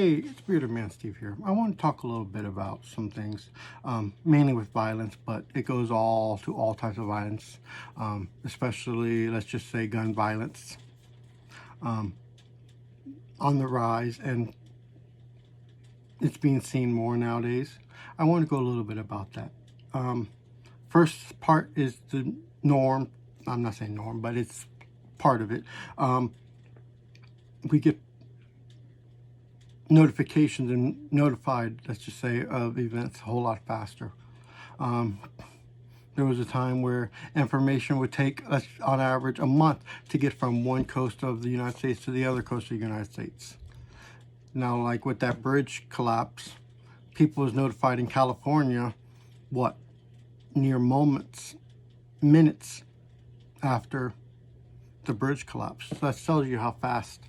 Hey, it's Bearded Man Steve here. I want to talk a little bit about some things, mainly with violence, but it goes all types of violence, especially, let's just say, gun violence, um, on the rise, and it's being seen more nowadays. I want to go a little bit about that. First part is the norm. I'm not saying norm, but it's part of it. We get notifications and notified, let's just say, of events a whole lot faster. There was a time where information would take us on average a month to get from one coast of the United States to the other coast of the United States. Now, like with that bridge collapse, people was notified in California, what, near moments, minutes after the bridge collapse. So that tells you how fast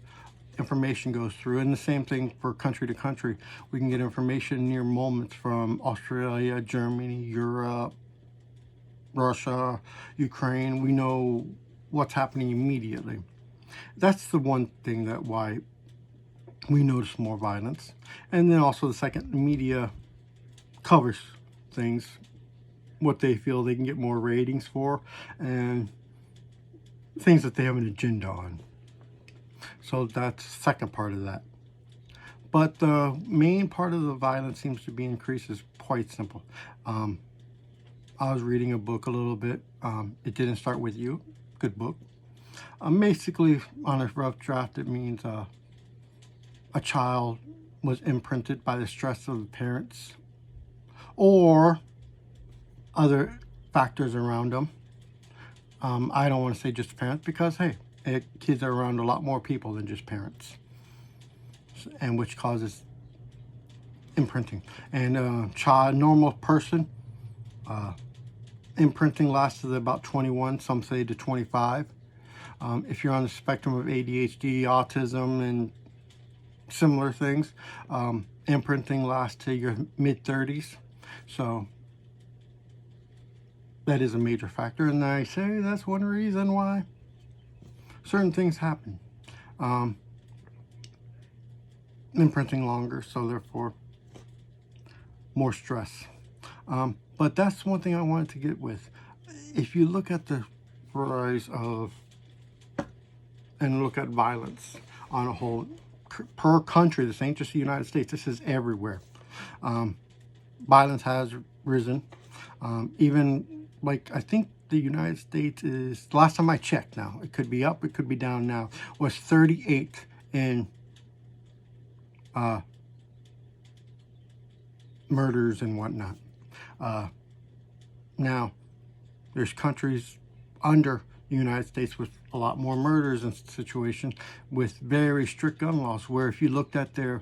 information goes through. And the same thing for country to country. We can get information near moments from Australia, Germany, Europe, Russia, Ukraine. We know what's happening immediately. That's the one thing that why we notice more violence. And then also the second, media covers things, what they feel they can get more ratings for, and things that they have an agenda on. So that's the second part of that. But the main part of the violence seems to be increased is quite simple. I was reading a book a little bit. It Didn't Start With You. Good book. Basically, on a rough draft, it means a child was imprinted by the stress of the parents or other factors around them. I don't want to say just parents because, hey, kids are around a lot more people than just parents, and which causes imprinting. And normal person, imprinting lasts to about 21, some say to 25. If you're on the spectrum of ADHD, autism, and similar things, imprinting lasts to your mid-30s. So that is a major factor, and I say that's one reason why certain things happen. Imprinting longer, so therefore more stress. But that's one thing I wanted to get with. If you look at the rise of and look at violence on a whole per country, this ain't just the United States, this is everywhere. Violence has risen. Even, like, I think the United States is, last time I checked, now it could be up, it could be down now, was 38 in murders and whatnot. Now there's countries under the United States with a lot more murders and situations with very strict gun laws, where if you looked at their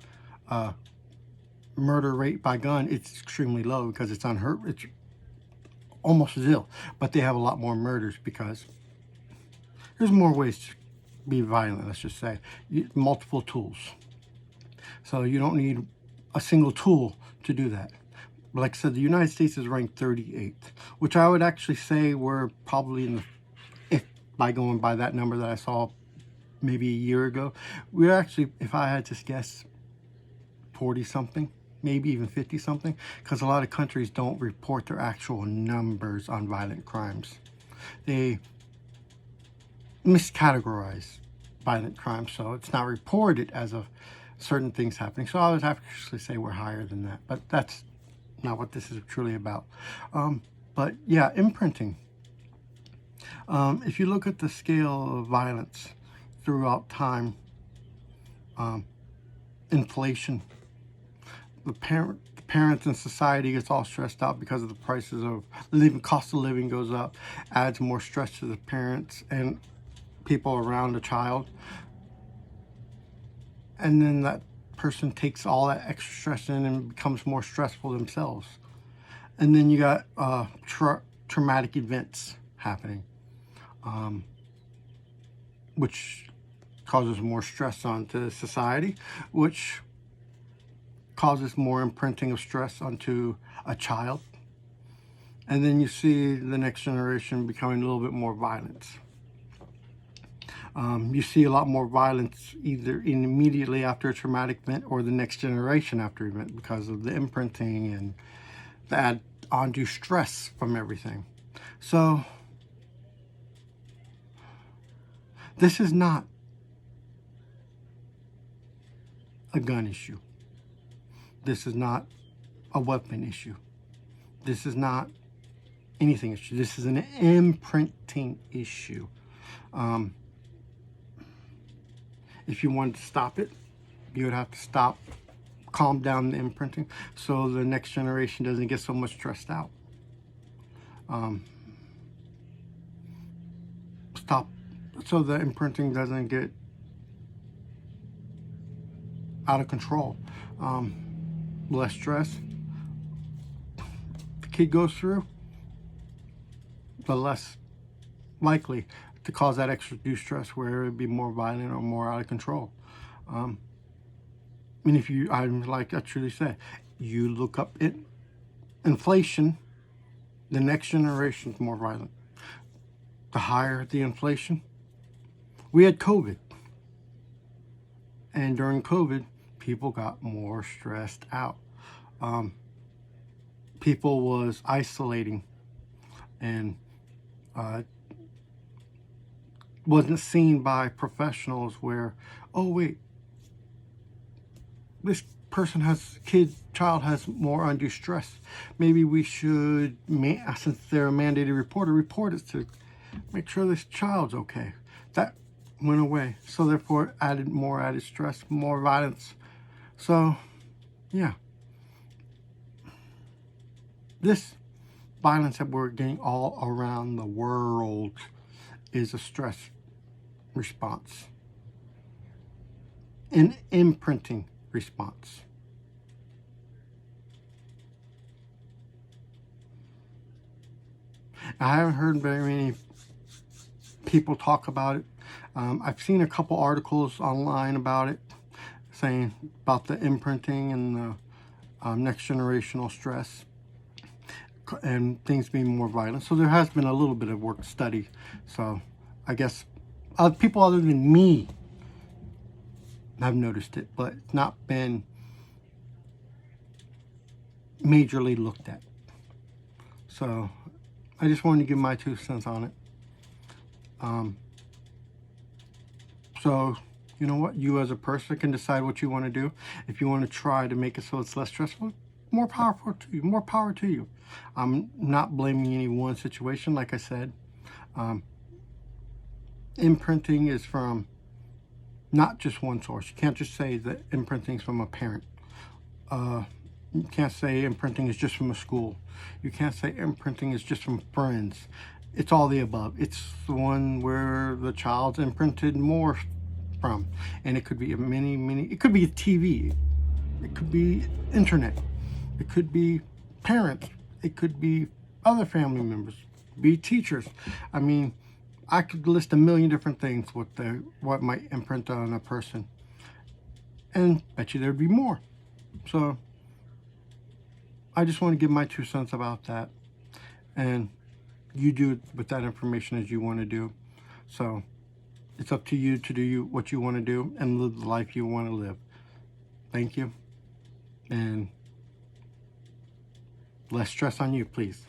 murder rate by gun, it's extremely low because it's unheard, it's almost zero. But they have a lot more murders because there's more ways to be violent, let's just say. Multiple tools. So you don't need a single tool to do that. Like I said, the United States is ranked 38th, which I would actually say we're probably in the, if by going by that number that I saw maybe a year ago, we're actually, if I had to guess, 40 something, maybe even 50 something, because a lot of countries don't report their actual numbers on violent crimes. They miscategorize violent crimes, so it's not reported as of certain things happening. So I would actually say we're higher than that, but that's not what this is truly about. But yeah, imprinting. If you look at the scale of violence throughout time, inflation, the parents in society gets all stressed out because of the prices of living, cost of living goes up, adds more stress to the parents and people around the child. And then that person takes all that extra stress in and becomes more stressful themselves. And then you got traumatic events happening, which causes more stress onto society, which causes more imprinting of stress onto a child. And then you see the next generation becoming a little bit more violent. You see a lot more violence either immediately after a traumatic event or the next generation after event because of the imprinting and the add undue stress from everything. So this is not a gun issue. This is not a weapon issue. This is not anything issue. This is an imprinting issue. If you wanted to stop it, you would have to calm down the imprinting so the next generation doesn't get so much stressed out. Stop so the imprinting doesn't get out of control. Less stress the kid goes through, the less likely to cause that extra due stress where it would be more violent or more out of control. And if you, like I truly say, you look up inflation, the next generation is more violent. The higher the inflation, we had COVID. And during COVID, people got more stressed out. People was isolating and wasn't seen by professionals where, oh wait, this person child has more undue stress. Maybe we should, since they're a mandated reporter, report it to make sure this child's okay. That went away. So therefore more added stress, more violence. So yeah, this violence that we're getting all around the world is a stress response, an imprinting response. I haven't heard very many people talk about it. I've seen a couple articles online about it, saying about the imprinting and the next generational stress and things being more violent. So there has been a little bit of work study. So I guess people other than me have noticed it, but it's not been majorly looked at. So I just wanted to give my 2 cents on it. So you know what? You as a person can decide what you want to do. If you want to try to make it so it's less stressful, more powerful to you. More power to you. I'm not blaming any one situation. Like I said, imprinting is from not just one source. You can't just say that imprinting is from a parent. You can't say imprinting is just from a school. You can't say imprinting is just from friends. It's all the above. It's the one where the child's imprinted more from. And it could be it could be a TV. It could be internet. It could be parents. It could be other family members. Be teachers. I mean, I could list a million different things what might imprint on a person. And bet you there'd be more. So I just want to give my 2 cents about that. And you do with that information as you want to do. So it's up to you to do what you want to do and live the life you want to live. Thank you. And less stress on you, please.